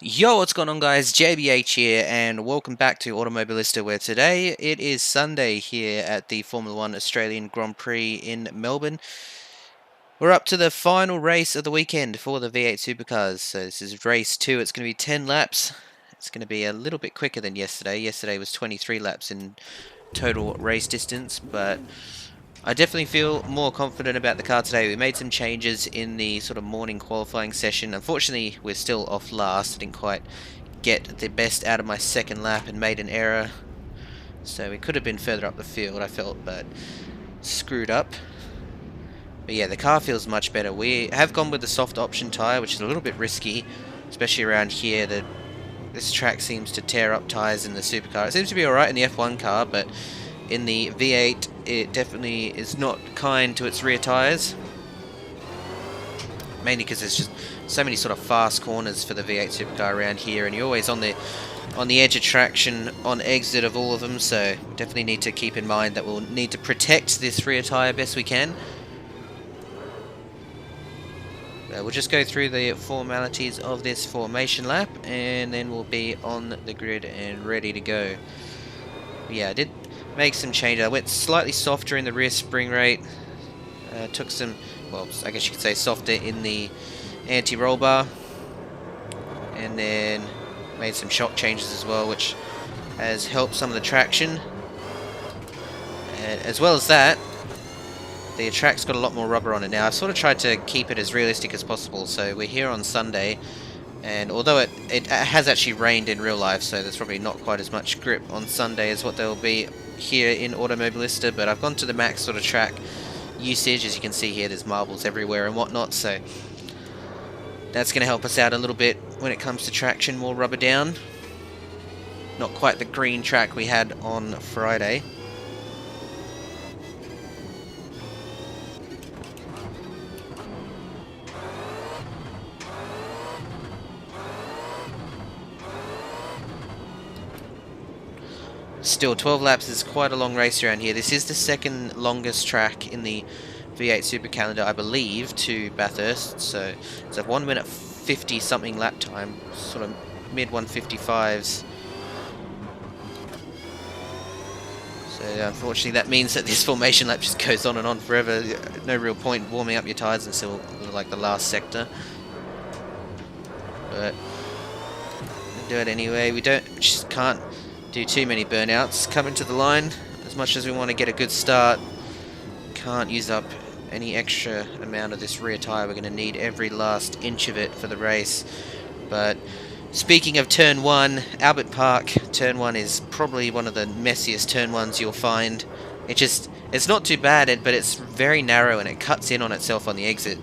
Yo, what's going on, guys? JBH here, and welcome back to Automobilista, where today it is Sunday here at the Formula 1 Australian Grand Prix in Melbourne. We're up to the final race of the weekend for the V8 Supercars. So this is race 2. It's going to be 10 laps. It's going to be a little bit quicker than yesterday. Yesterday was 23 laps in total race distance, but I definitely feel more confident about the car today. We made some changes in the sort of morning qualifying session. Unfortunately, we're still off last. I didn't quite get the best out of my second lap and made an error. So we could have been further up the field, I felt, but screwed up. But yeah, the car feels much better. We have gone with the soft option tyre, which is a little bit risky, especially around here. This track seems to tear up tyres in the supercar. It seems to be alright in the F1 car, but in the V8, it definitely is not kind to its rear tyres. Mainly because there's just so many sort of fast corners for the V8 supercar around here, and you're always on the edge of traction on exit of all of them. So we definitely need to keep in mind that we'll need to protect this rear tyre best we can. We'll just go through the formalities of this formation lap, and then we'll be on the grid and ready to go. Yeah, I did make some changes. I went slightly softer in the rear spring rate. Took some, well, I guess you could say softer in the anti-roll bar. And then made some shock changes as well, which has helped some of the traction. And as well as that, the track's got a lot more rubber on it now. I've sort of tried to keep it as realistic as possible. So we're here on Sunday, and although it has actually rained in real life, so there's probably not quite as much grip on Sunday as what there will be here in Automobilista, but I've gone to the max sort of track usage. As you can see here, there's marbles everywhere and whatnot, so that's going to help us out a little bit when it comes to traction, more rubber down. Not quite the green track we had on Friday. Still, 12 laps is quite a long race around here. This is the second longest track in the V8 Super calendar, I believe, to Bathurst. So it's a 1 minute 50 something lap time, sort of mid 155s. So unfortunately that means that this formation lap just goes on and on forever. No real point warming up your tyres until like the last sector. But we'll do it anyway. We just can't do too many burnouts coming to the line. As much as we want to get a good start, can't use up any extra amount of this rear tyre. We're going to need every last inch of it for the race. But speaking of turn 1, Albert Park, turn 1 is probably one of the messiest turn 1s you'll find. It's not too bad, but it's very narrow and it cuts in on itself on the exit.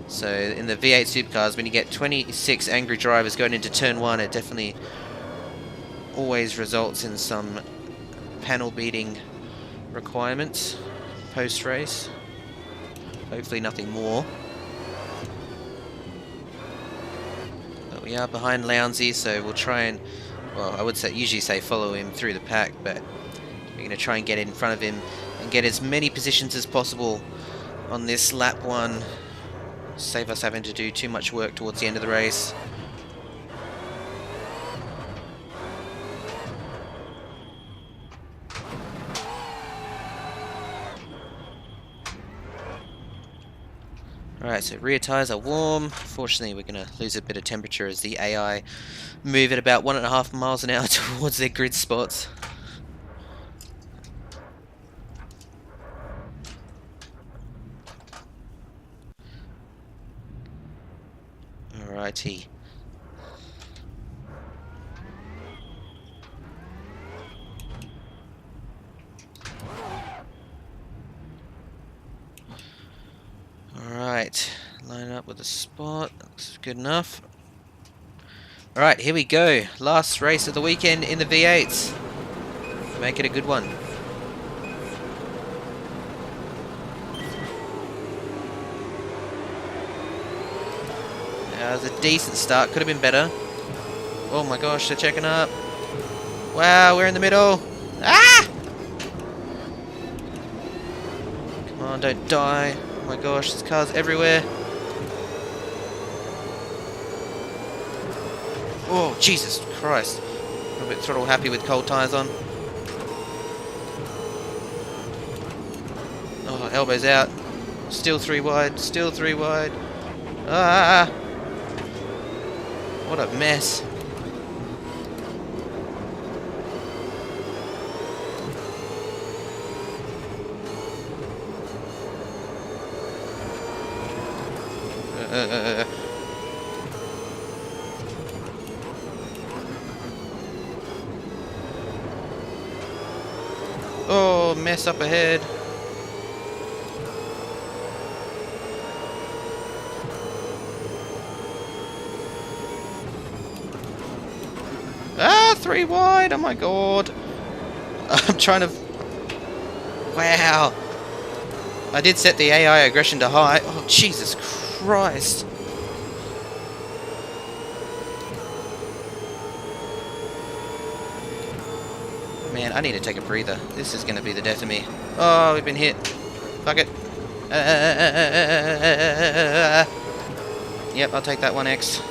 So in the V8 Supercars, when you get 26 angry drivers going into turn 1, it definitely always results in some panel beating requirements post-race. Hopefully nothing more. But we are behind Lounsey, so we'll try and, well, I would usually say follow him through the pack, but we're going to try and get in front of him and get as many positions as possible on this lap 1. Save us having to do too much work towards the end of the race. Alright, so rear tyres are warm. Fortunately, we're going to lose a bit of temperature as the AI move at about 1.5 miles an hour towards their grid spots. Alrighty. Alright, line up with the spot. Looks good enough. Alright, here we go. Last race of the weekend in the V8s. Make it a good one. That was a decent start. Could have been better. Oh my gosh, they're checking up. Wow, we're in the middle. Ah! Come on, don't die. Oh my gosh, there's cars everywhere. Oh, Jesus Christ. A little bit throttle happy with cold tyres on. Oh, elbows out. Still 3 wide. Still 3 wide. Ah! What a mess. Oh, mess up ahead. Ah, 3 wide. Oh my god. I'm trying to... Wow. I did set the AI aggression to high. Oh, Jesus Christ. Man, I need to take a breather. This is going to be the death of me. Oh, we've been hit. Fuck it. Yep, I'll take that 1x.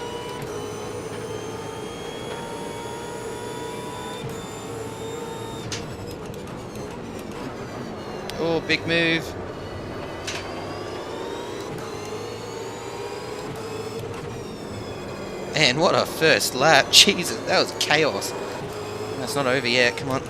Oh, big move. Man, what a first lap. Jesus, that was chaos. That's not over yet, come on.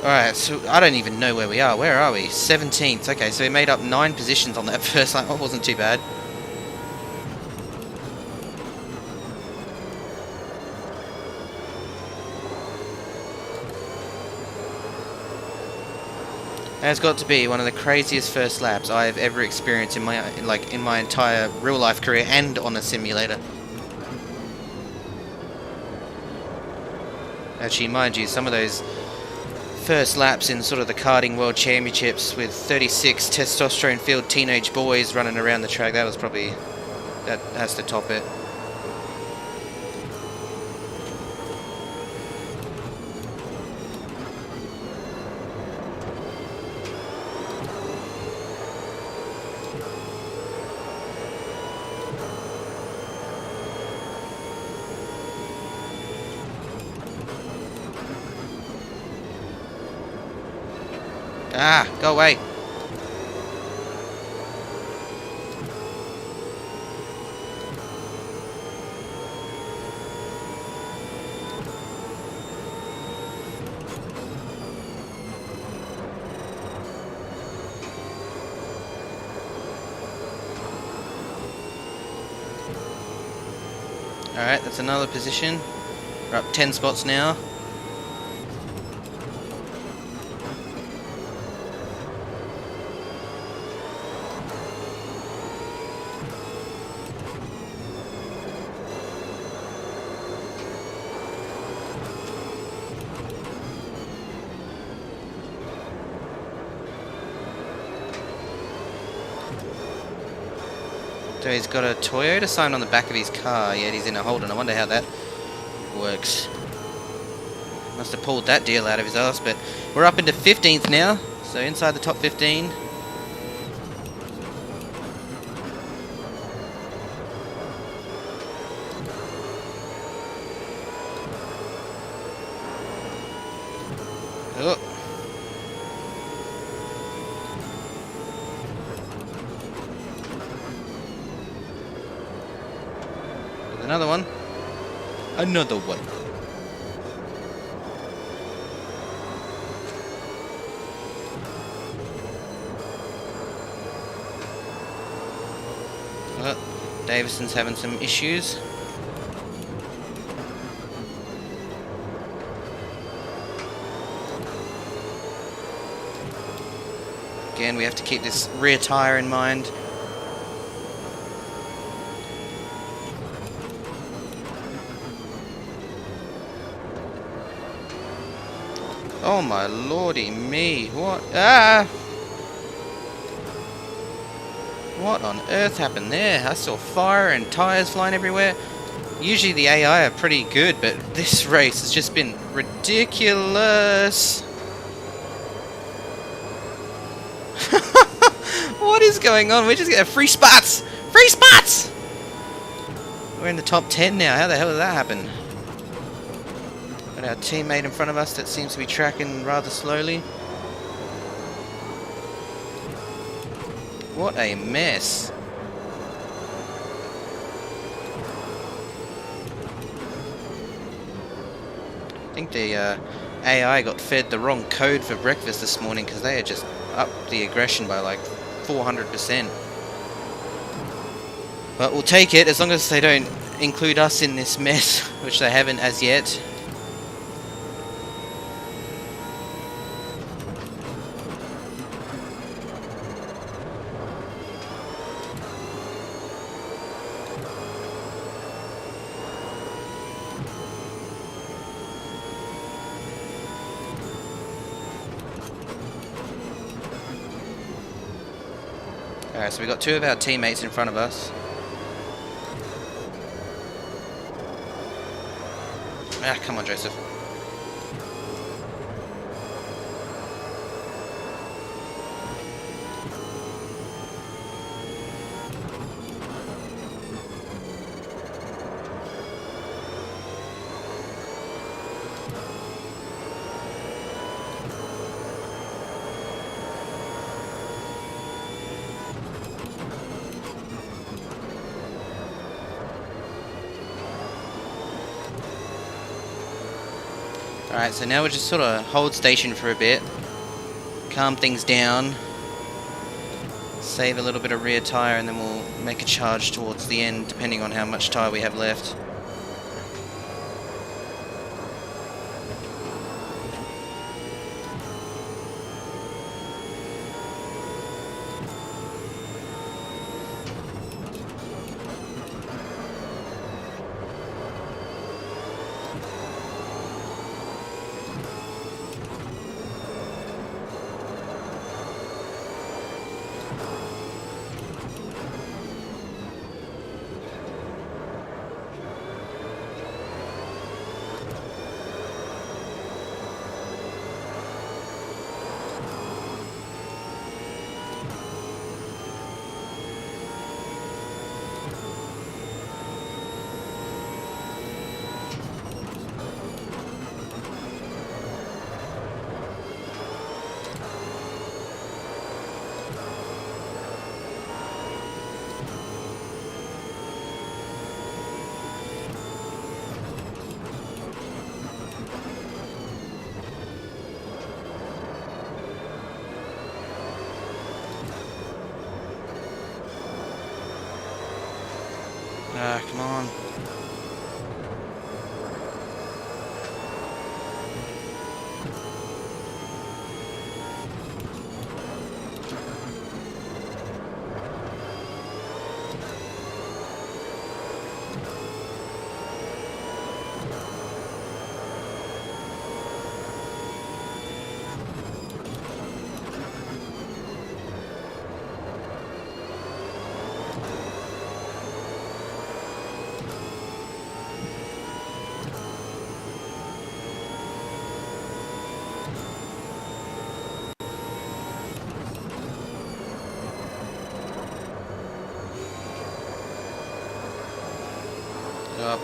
Alright, so I don't even know where we are. Where are we? 17th. Okay, so we made up 9 positions on that first lap. That wasn't too bad. That's got to be one of the craziest first laps I've ever experienced in my entire real life career and on a simulator. Actually, mind you, some of those first laps in sort of the karting world championships with 36 testosterone filled teenage boys running around the track, that was probably, that has to top it. Ah, go away. Alright, that's another position. We're up 10 spots now. So he's got a Toyota sign on the back of his car, yet he's in a Holden. I wonder how that works. Must have pulled that deal out of his ass, but we're up into 15th now, so inside the top 15. Oh. Another one. Another one. Davison's having some issues. Again, we have to keep this rear tyre in mind. Oh my lordy me, what? Ah! What on earth happened there? I saw fire and tyres flying everywhere. Usually the AI are pretty good, but this race has just been Ridiculous! What is going on? We're just getting free spots! Free spots! We're in the top 10 now. How the hell did that happen? Got our teammate in front of us that seems to be tracking rather slowly. What a mess. I think the AI got fed the wrong code for breakfast this morning because they had just upped the aggression by like 400%. But we'll take it as long as they don't include us in this mess, which they haven't as yet. Alright, so we've got two of our teammates in front of us. Ah, come on, Joseph. Alright, so now we'll just sort of hold station for a bit, calm things down, save a little bit of rear tyre, and then we'll make a charge towards the end depending on how much tyre we have left. Ah, come on.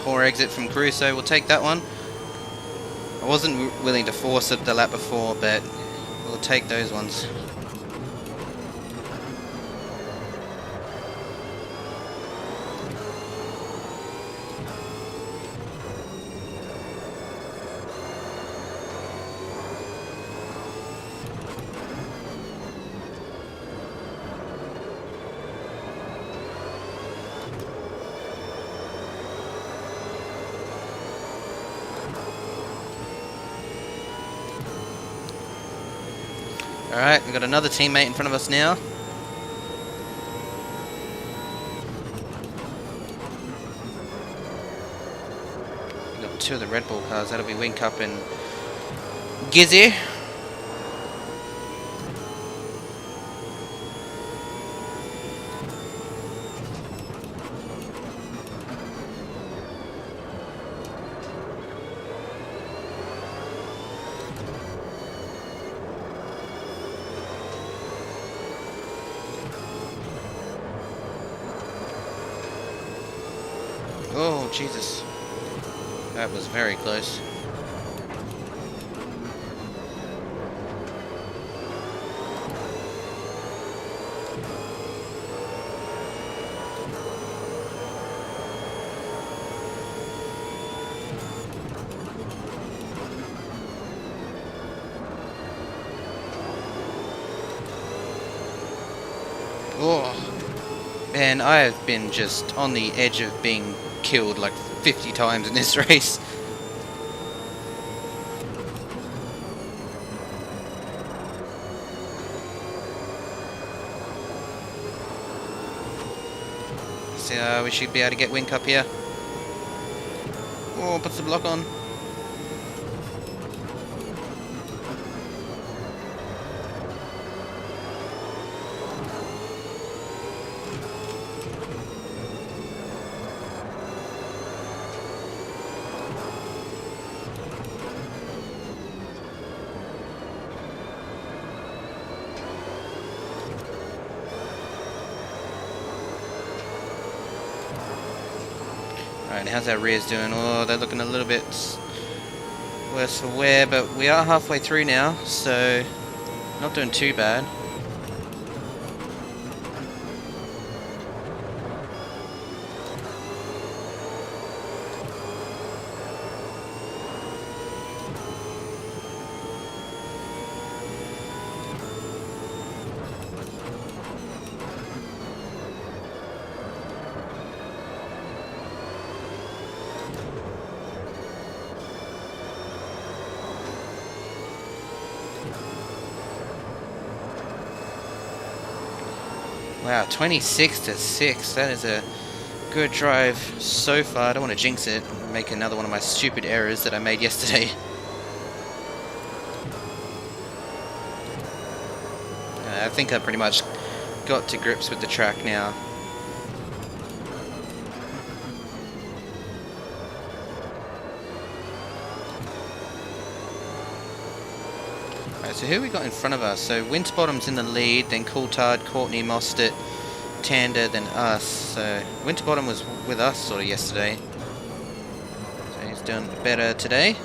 Poor exit from Crusoe, we'll take that one. I wasn't willing to force it the lap before, but we'll take those ones. Alright, we've got another teammate in front of us now. We've got two of the Red Bull cars, that'll be Wink Up and Gizzy. Jesus. That was very close. Oh, man, I have been just on the edge of being killed like 50 times in this race. So we should be able to get Wink up here. Oh, puts the block on. Alright, how's our rears doing? Oh, they're looking a little bit worse for wear, but we are halfway through now, so not doing too bad. Wow, 26 to 6. That is a good drive so far. I don't want to jinx it and make another one of my stupid errors that I made yesterday. I think I pretty much got to grips with the track now. So who we got in front of us? So Winterbottom's in the lead, then Coulthard, Courtney, Mostert, Tander, then us. So Winterbottom was with us sort of yesterday. So he's doing better today.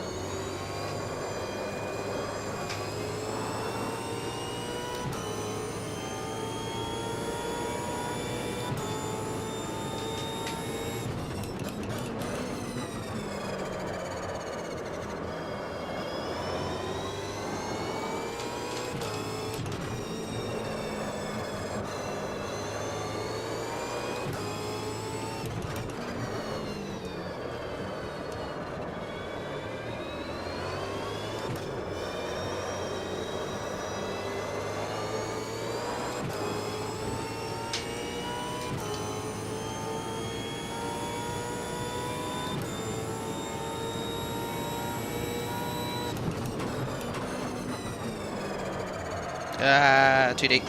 Too deep.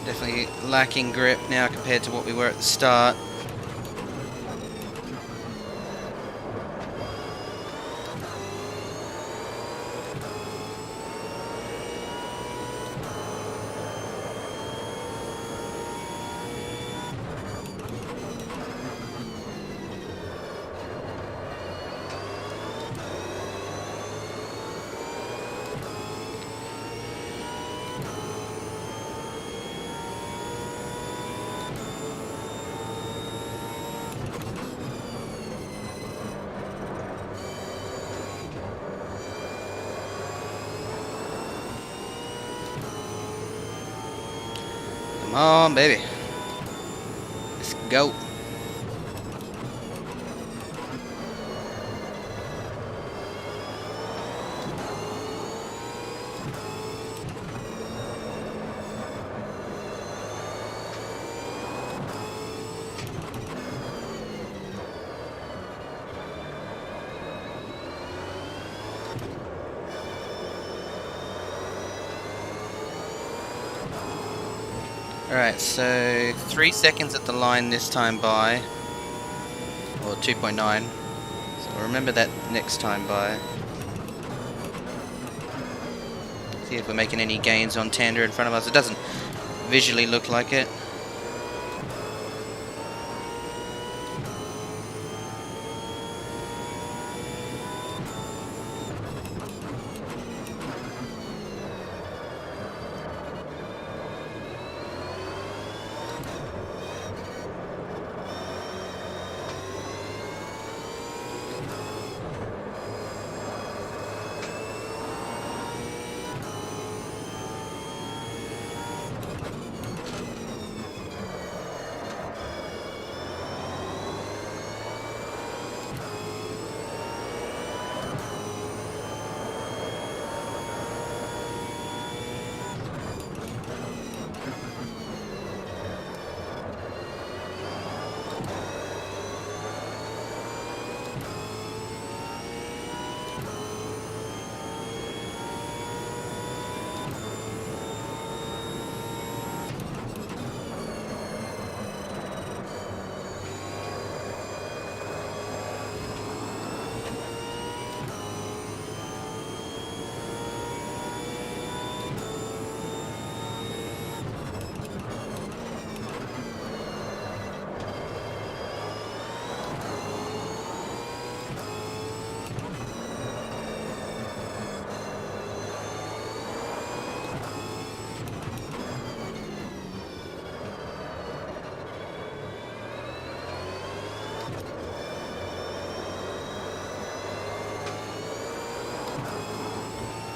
Definitely lacking grip now compared to what we were at the start. Come on, baby. Let's go. Alright, so 3 seconds at the line this time by, or 2.9, so remember that next time by. See if we're making any gains on Tander in front of us. It doesn't visually look like it.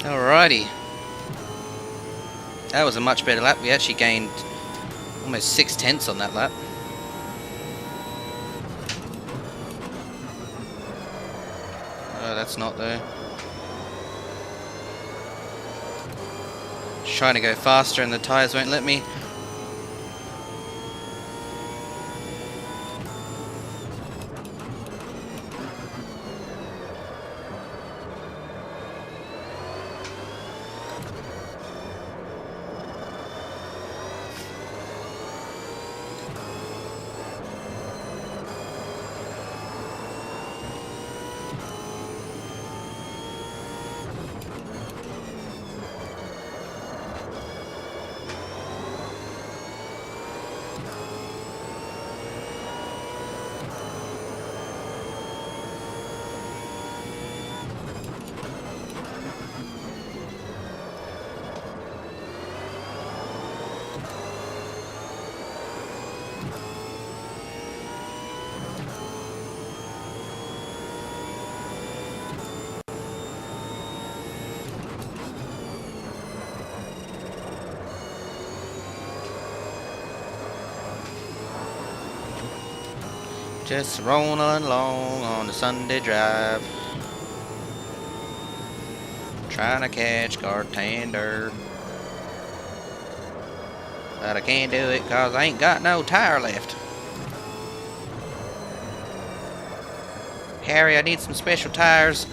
Alrighty. That was a much better lap. We actually gained almost 6/10 on that lap. Oh, that's not there. Just trying to go faster and the tyres won't let me. Just rolling along on the Sunday drive, trying to catch Tander, but I can't do it cause I ain't got no tire left. Harry, I need some special tires.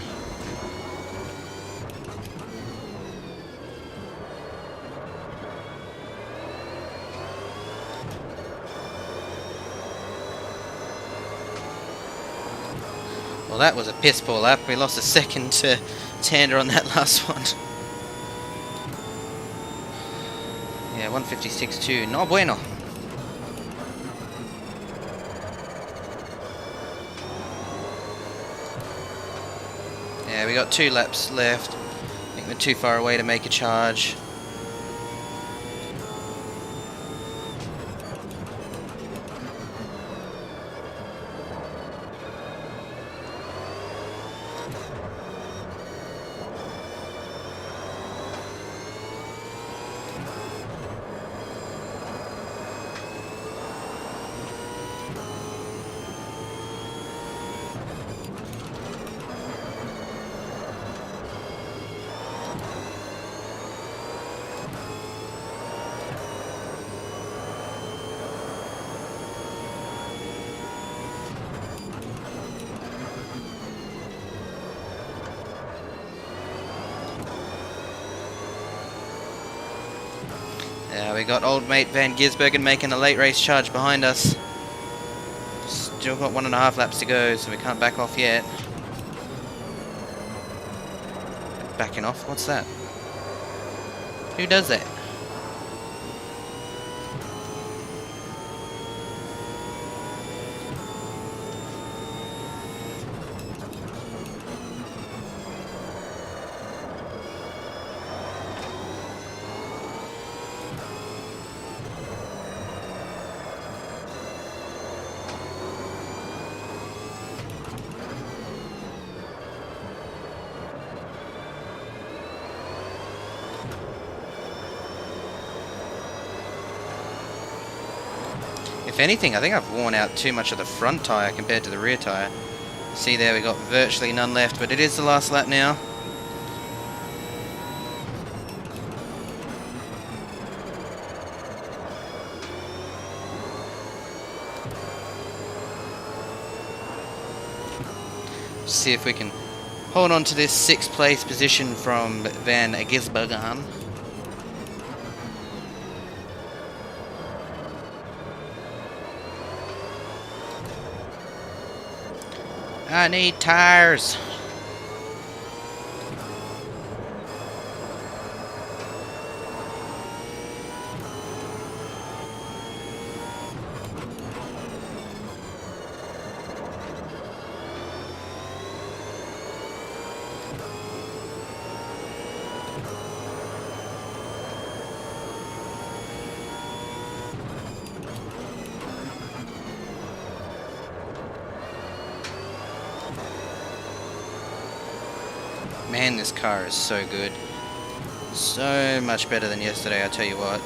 Well, that was a piss poor lap. We lost a second to Tander on that last one. Yeah, 156.2. No bueno. Yeah, we got 2 laps left. I think we're too far away to make a charge. We got old mate Van Gisbergen making a late race charge behind us. Still got 1.5 laps to go, so we can't back off yet. Backing off? What's that? Who does that? If anything, I think I've worn out too much of the front tyre compared to the rear tyre. See there, we got virtually none left, but it is the last lap now. See if we can hold on to this 6th place position from Van Gisbergen. I need tires. Man, this car is so good. So much better than yesterday, I tell you what.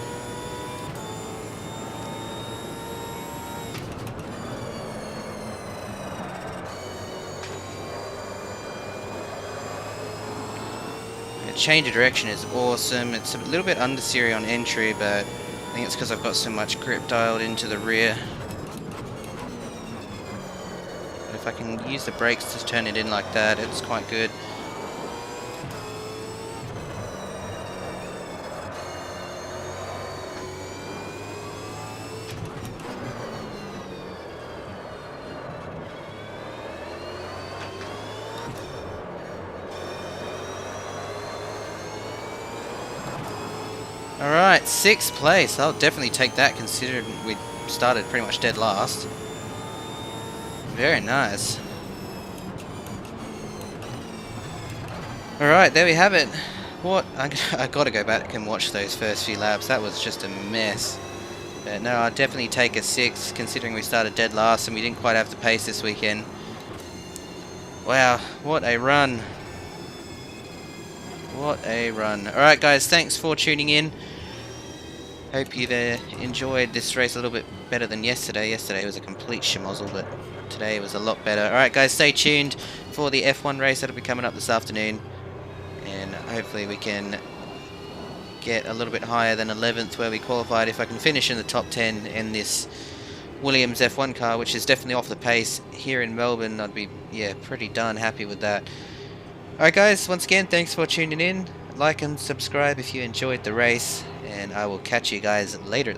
The change of direction is awesome. It's a little bit understeery on entry, but I think it's because I've got so much grip dialed into the rear. But if I can use the brakes to turn it in like that, it's quite good. Alright, 6th place. I'll definitely take that considering we started pretty much dead last. Very nice. Alright, there we have it. What? I gotta go back and watch those first few laps. That was just a mess. But no, I'll definitely take a 6th considering we started dead last and we didn't quite have the pace this weekend. Wow, what a run. What a run. Alright guys, thanks for tuning in. Hope you've enjoyed this race a little bit better than yesterday. Yesterday was a complete schmozzle, but today was a lot better. Alright guys, stay tuned for the F1 race that'll be coming up this afternoon. And hopefully we can get a little bit higher than 11th where we qualified. If I can finish in the top 10 in this Williams F1 car, which is definitely off the pace here in Melbourne, I'd be, yeah, pretty darn happy with that. Alright guys, once again, thanks for tuning in. Like and subscribe if you enjoyed the race, and I will catch you guys later.